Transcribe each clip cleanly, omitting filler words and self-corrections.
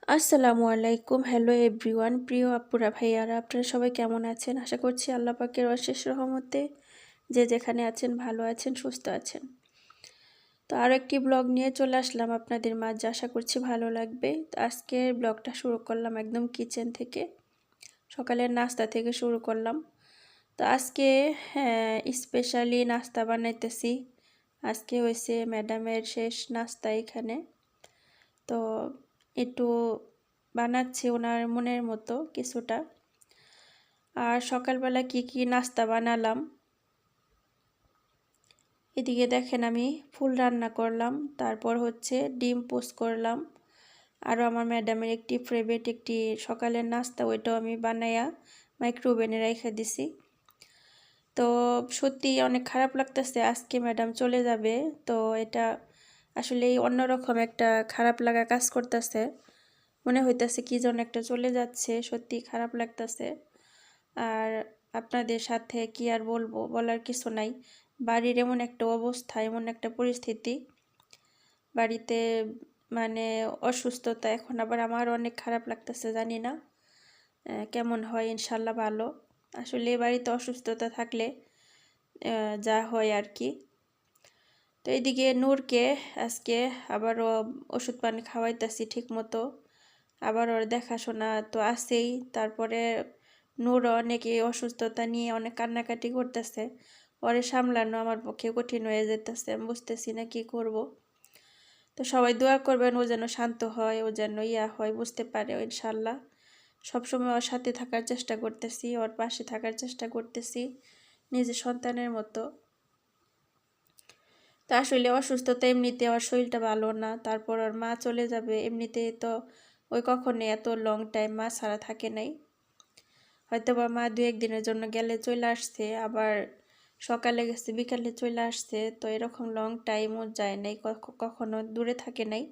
আসসালামু আলাইকুম। Hello everyone. প্রিয় আপুরা ভাইয়ারা, আপনারা সবাই কেমন আছেন? আশা করছি আল্লাহ পাকের অশেষ রহমতে যে যেখানে আছেন ভালো আছেন, সুস্থ আছেন। তো আরও একটি ব্লগ নিয়ে চলে আসলাম আপনাদের মাঝে, আশা করছি ভালো লাগবে। তো আজকের ব্লগটা শুরু করলাম একদম কিচেন থেকে, সকালের নাস্তা থেকে শুরু করলাম। তো আজকে স্পেশালি নাস্তা বানাইতেছি। আজকে হয়েছে ম্যাডামের শেষ নাস্তা এখানে। তো একটু বানাচ্ছি ওনার মনের মতো কিছুটা। আর সকালবেলা কি নাস্তা বানালাম, এদিকে দেখেন আমি ফুল রান্না করলাম, তারপর হচ্ছে ডিম পোস্ট করলাম। আরও আমার ম্যাডামের একটি ফেভারিট একটি সকালের নাস্তা, ওইটাও আমি বানাইয়া মাইক্রোওভেনে রেখে দিছি। তো সত্যি অনেক খারাপ লাগতেছে, আজকে ম্যাডাম চলে যাবে। তো এটা আসলেই অন্যরকম একটা খারাপ লাগা কাজ করতেছে। মনে হইতেছে কি যেন একটা চলে যাচ্ছে, সত্যি খারাপ লাগতেছে। আর আপনাদের সাথে কি আর বলবো, বলার কিছু নাই। বাড়ির এমন একটা অবস্থা, এমন একটা পরিস্থিতি বাড়িতে, মানে অসুস্থতা। এখন আবার আমার অনেক খারাপ লাগতেছে, জানি না কেমন হয়। ইনশাল্লাহ ভালো। আসলে বাড়িতে অসুস্থতা থাকলে যা হয় আর কি। তো এইদিকে নূরকে আজকে আবারও ওষুধ পানি খাওয়াইতেছি ঠিক মতো, আবার ওর দেখাশোনা তো আছেই। তারপরে নূর অনেক এই অসুস্থতা নিয়ে অনেক কান্নাকাটি করতেছে, ওরে সামলানো আমার পক্ষে কঠিন হয়ে যেতেছে, আমি বুঝতেছি না কি করব। তো সবাই দোয়া করবেন ও যেন শান্ত হয়, ও যেন হয়, বুঝতে পারে ইনশাল্লাহ। সবসময় ওর সাথে থাকার চেষ্টা করতেছি, ওর পাশে থাকার চেষ্টা করতেছি নিজের সন্তানের মতো। তা আসলে অসুস্থতা, এমনিতে ওর শরীরটা ভালো না, তারপর ওর মা চলে যাবে, এমনিতে তো ওই কখনো এত লং টাইম মা ছাড়া থাকে নাই। হয়তো বা মা 2-1 দিনের জন্য গেলে চলে আসছে, আবার সকালে গেছে বিকালে চলে আসছে, তো এরকম লং টাইমও যায় নাই, কখনো দূরে থাকে নাই।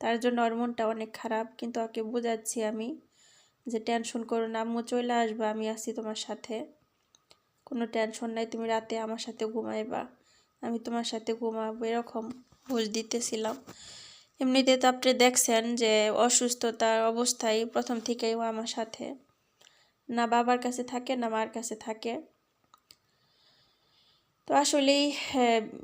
তার জন্য ওর মনটা অনেক খারাপ, কিন্তু ওকে বোঝাচ্ছি আমি যে টেনশন করো না, আম্মু চলে আসবে, আমি আছি তোমার সাথে, কোনো টেনশন নাই, তুমি রাতে আমার সাথে ঘুমাইবা, আমি তোমার সাথে ঘুমাবো, এরকম বুঝ দিতেছিলাম। এমনিতে তো আপনি দেখছেন যে অসুস্থতার অবস্থায় প্রথম থেকেই ও আমার সাথে, না বাবার কাছে থাকে না মার কাছে থাকে। তো আসলেই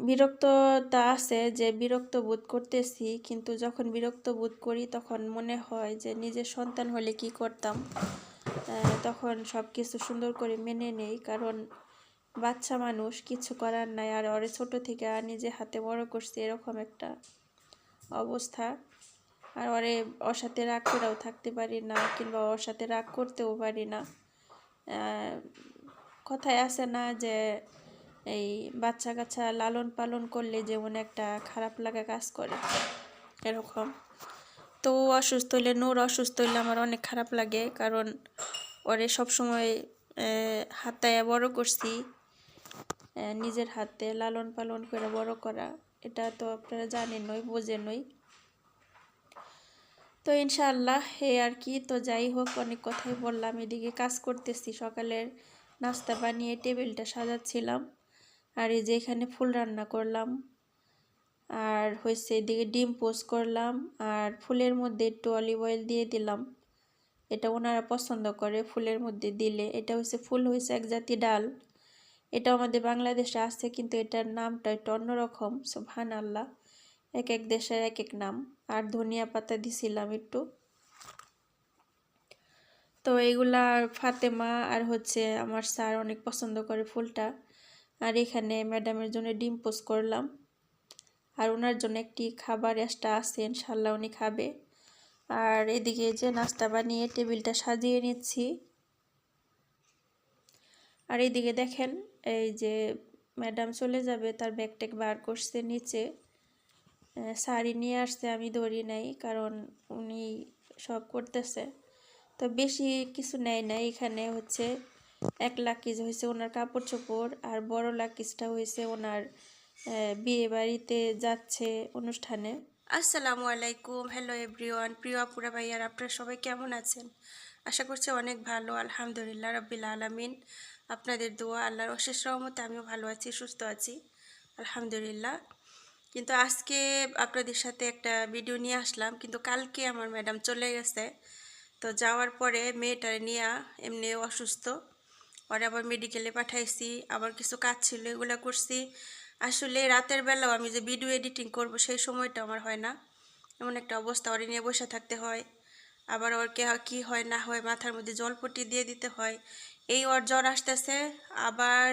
বিরক্ততা আছে, যে বিরক্ত বোধ করতেছি, কিন্তু যখন বিরক্ত বোধ করি তখন মনে হয় যে নিজের সন্তান হলে কি করতাম। তখন সব কিছু সুন্দর করে মেনে নেই, কারণ বাচ্চা মানুষ, কিছু করার নাই। আর ওরে ছোট থেকে নিজে হাতে বড় করছে, এরকম একটা অবস্থা। আর ওর সাথে রাগ করেও থাকতে পারি না, কিংবা ওর সাথে রাগ করতেও পারি না। কথায় আছে না যে এই বাচ্চা কাচ্চা লালন পালন করলে যেমন একটা খারাপ লাগা কাজ করে, এরকম। তো অসুস্থ হইলে, নূর অসুস্থ হইলে আমার অনেক খারাপ লাগে, কারণ ওরে সবসময় হাতায় বড় করছি, নিজের হাতে লালন পালন করে বড় করা, এটা তো আপনারা জানেনই, বোঝেনই। তো ইনশাআল্লাহ এই আর কি। তো যাই হোক, অনেক কথাই বললাম। এদিকে কাজ করতেছি, সকালের নাস্তা বানিয়ে টেবিলটা সাজাচ্ছিলাম, আর এই যে এখানে ফুল রান্না করলাম, আর হয়েছে এদিকে ডিম পোস্ট করলাম, আর ফুলের মধ্যে একটু অলিভ অয়েল দিয়ে দিলাম। এটা ওনারা পছন্দ করে ফুলের মধ্যে দিলে। এটা হচ্ছে ফুল, হয়েছে এক জাতি ডাল। এটা আমাদের বাংলাদেশে আছে, কিন্তু এটার নামটা একটু অন্যরকম, সুবহানাল্লাহ, এক এক দেশের এক এক নাম। আর ধনিয়া পাতা দিছিলাম একটু। তো এইগুলা ফাতেমা আর হচ্ছে আমার স্যার অনেক পছন্দ করে ফুলটা। আর এখানে ম্যাডামের জন্য ডিম পোস্ট করলাম, আর ওনার জন্য একটি খাবার এক্সট্রা আছে, ইনশাল্লাহ উনি খাবে। আর এদিকে যে নাস্তা বানিয়ে টেবিলটা সাজিয়ে নিচ্ছি। আর এইদিকে দেখেন, এই যে ম্যাডাম চলে যাবে, তার ব্যাগ ট্যাগ বার করছে নিচে, শাড়ি নিয়ে আসছে, আমি ধরি নাই, কারণ উনি সব করতেছে। তো বেশি কিছু নেয় না, এখানে হচ্ছে 1 লাখিজ হয়েছে ওনার কাপড় চোপড়, আর বড় লাকিজটা হয়েছে ওনার বিয়ে বাড়িতে যাচ্ছে অনুষ্ঠানে। আসসালামু আলাইকুম, হ্যালো এভরিওয়ান। প্রিয় আপুরা ভাইয়ার, আপনারা সবাই কেমন আছেন? আশা করছি অনেক ভালো, আলহামদুলিল্লাহ রাব্বিল আলামিন। আপনাদের দোয়া, আল্লাহর অশেষ রহমতে আমিও ভালো আছি, সুস্থ আছি, আলহামদুলিল্লাহ। কিন্তু আজকে আপনাদের সাথে একটা ভিডিও নিয়ে আসলাম, কিন্তু কালকে আমার ম্যাডাম চলে গেছে। তো যাওয়ার পরে মেয়েটারে নিয়ে এমনি অসুস্থ, ওরা আবার মেডিকেলে পাঠাইছি, আবার কিছু কাজ ছিল এগুলো করছি। আসলে রাতের বেলাও আমি যে ভিডিও এডিটিং করব সেই সময়টা আমার হয় না, এমন একটা অবস্থা। ওরে নিয়ে বসে থাকতে হয়, আবার ওর কি হয় না হয় মাথার মধ্যে জলপট্টি দিয়ে দিতে হয়। এই ওর জ্বর আসতেছে, আবার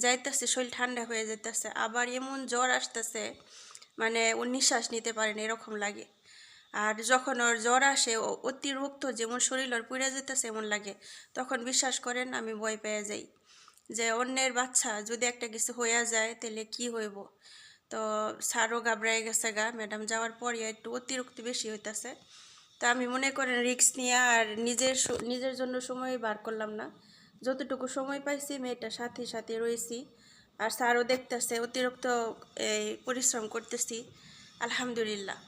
যাইতেছে, শরীর ঠান্ডা হয়ে যেতেছে, আবার এমন জ্বর আসতেছে মানে ও নিঃশ্বাস নিতে পারে না এরকম লাগে। আর যখন ওর জ্বর আসে অতিরিক্ত যেমন শরীর ওর পুড়ে যেতেছে এমন লাগে, তখন বিশ্বাস করেন আমি ভয় পেয়ে যাই যে অন্যের বাচ্চা যদি একটা কিছু হয়ে যায় তাহলে কি হইব। তো স্যারও ঘাবড়ায় গেছে গা, ম্যাডাম যাওয়ার পরে একটু অতিরিক্ত বেশি হইতেছে। তো আমি মনে করেন রিস্ক নিয়ে আর নিজের জন্য সময় বার করলাম না, যতটুকু সময় পাইছি মেয়েটার সাথে সাথে রয়েছি। আর স্যারও দেখতেছে অতিরিক্ত এই পরিশ্রম করতেছি, আলহামদুলিল্লাহ।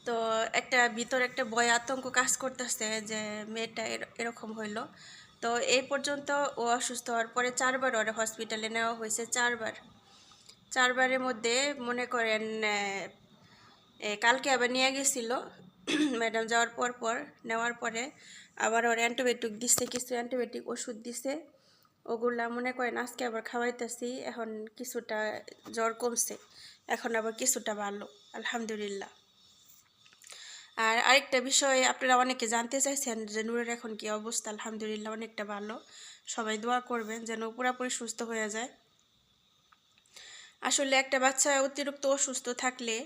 তো একটা ভিতর একটা ভয় আতঙ্ক কাজ করতেছে যে মেয়েটা এরকম হইলো। তো এই পর্যন্ত ও অসুস্থ হওয়ার পরে 4বার ওর হসপিটালে নেওয়া হয়েছে, 4বারের মধ্যে মনে করেন কালকে আবার নিয়ে গেছিল ম্যাডাম যাওয়ার পর নেওয়ার পরে আবার ওর অ্যান্টিবায়োটিক দিচ্ছে, কিছু অ্যান্টিবায়োটিক ওষুধ দিছে, ওগুলা মনে করেন আজকে আবার খাওয়াইতেছি। এখন কিছুটা জ্বর কমছে, এখন আবার কিছুটা ভালো, আলহামদুলিল্লাহ। আর আরেকটা বিষয় আপনারা অনেকে জানতে চাইছেন যে নূরের এখন কি অবস্থা। আলহামদুলিল্লাহ অনেকটা ভালো, সবাই দোয়া করবেন যেন পুরোপুরি সুস্থ হয়ে যায়। আসলে একটা বাচ্চা অতিরিক্ত অসুস্থ থাকলে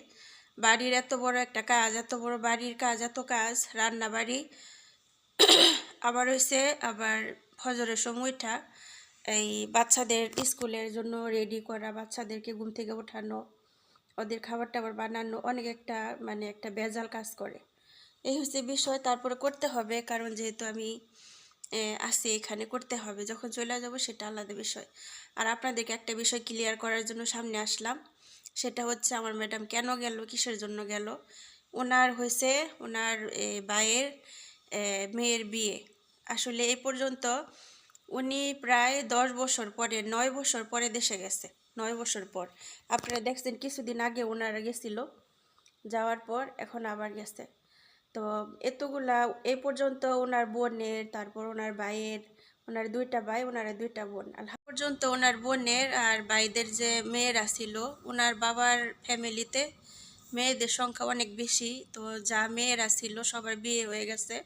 বাড়ির এত বড় একটা কাজ, এত বড় বাড়ির কাজ, এত কাজ, রান্না বাড়ি, আবার হয়েছে আবার ফজরের সময়টা এই বাচ্চাদের স্কুলের জন্য রেডি করা, বাচ্চাদেরকে ঘুম থেকে ওঠানো, ওদের খাবার টাবার বানানো, অনেক একটা মানে একটা ভেজাল কাজ করে। এই হচ্ছে বিষয়, তারপরে করতে হবে, কারণ যেহেতু আমি আছি এখানে করতে হবে, যখন চলে যাব সেটা আলাদা বিষয়। আর আপনাদেরকে একটা বিষয় ক্লিয়ার করার জন্য সামনে আসলাম, সেটা হচ্ছে আমার ম্যাডাম কেন গেল, কিসের জন্য গেল। ওনার হয়েছে ওনার ভাইয়ের মেয়ের বিয়ে। আসলে এই পর্যন্ত উনি প্রায় 10 বছর পরে, 9 বছর পরে দেশে গেছে, 9 বছর পর। আপনারা দেখছেন কিছুদিন আগে ওনারা গেছিল, যাওয়ার পর এখন আবার গেছে। তো এতগুলা এই পর্যন্ত ওনার বোনের, তারপর ওনার ভাইয়ের, ওনার 2টা ভাই, ওনার 2টা বোন, পর্যন্ত ওনার বোনের আর ভাইদের যে মেয়েরা ছিল, ওনার বাবার ফ্যামিলিতে মেয়েদের সংখ্যা অনেক বেশি। তো যা মেয়েরা ছিল সবার বিয়ে হয়ে গেছে,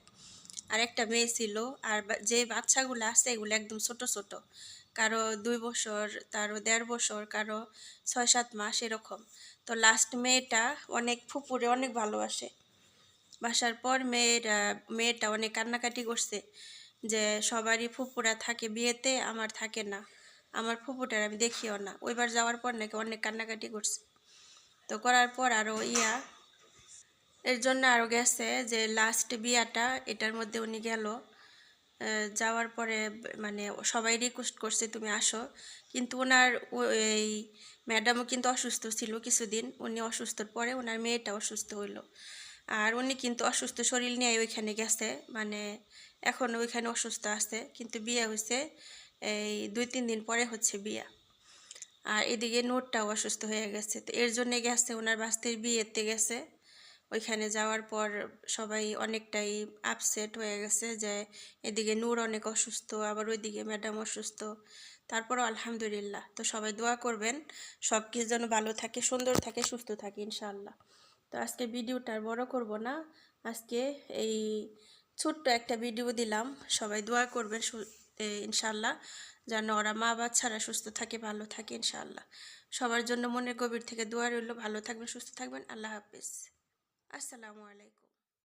আর একটা মেয়ে ছিল। আর যে বাচ্চাগুলো আছে এগুলো একদম ছোট ছোট, কারো 2 বছর, কারো 1.5 বছর, কারো 6-7 মাস এরকম। তো লাস্ট মেয়েটা অনেক ফুপুরে অনেক ভালোবাসে, বাসার পর মেয়েটা অনেক কান্নাকাটি করছে যে সবারই ফুপুরা থাকে বিয়েতে, আমার থাকে না, আমার ফুপুটার আমি দেখিও না। ওইবার যাওয়ার পর নাকি অনেক কান্নাকাটি করছে। তো করার পর আরও এর জন্য আরও গেছে যে লাস্ট বিয়াটা এটার মধ্যে উনি গেল। যাওয়ার পরে মানে সবাই রিকোয়েস্ট করছে তুমি আসো, কিন্তু ওনার এই ম্যাডামও কিন্তু অসুস্থ ছিল কিছুদিন। উনি অসুস্থর পরে ওনার মেয়েটা অসুস্থ হইলো, আর উনি কিন্তু অসুস্থ শরীর নিয়ে ওইখানে গেছে, মানে এখন ওইখানে অসুস্থ আছে, কিন্তু বিয়ে হয়েছে এই 2-3 দিন পরে হচ্ছে বিয়া। আর এদিকে নোটটাও অসুস্থ হয়ে গেছে, তো এর জন্যে গেছে ওনার বাস্তির বিয়েতে গেছে। ওইখানে যাওয়ার পর সবাই অনেকটাই আপসেট হয়ে গেছে যে এদিকে নূর অনেক অসুস্থ, আবার ওইদিকে ম্যাডাম অসুস্থ। তারপরও আলহামদুলিল্লাহ, তো সবাই দোয়া করবেন সব কিছু যেন ভালো থাকে, সুন্দর থাকে, সুস্থ থাকে ইনশাআল্লাহ। তো আজকে ভিডিওটা আর বড় করব না, আজকে এই ছোট্ট একটা ভিডিও দিলাম। সবাই দোয়া করবেন ইনশাআল্লাহ যেন ওরা মা বাচ্চারা সুস্থ থাকে, ভালো থাকে ইনশাআল্লাহ। সবার জন্য মনের গভীর থেকে দোয়া রইল, ভালো থাকবেন, সুস্থ থাকবেন, আল্লাহ হাফেজ, আসসালামু আলাইকুম।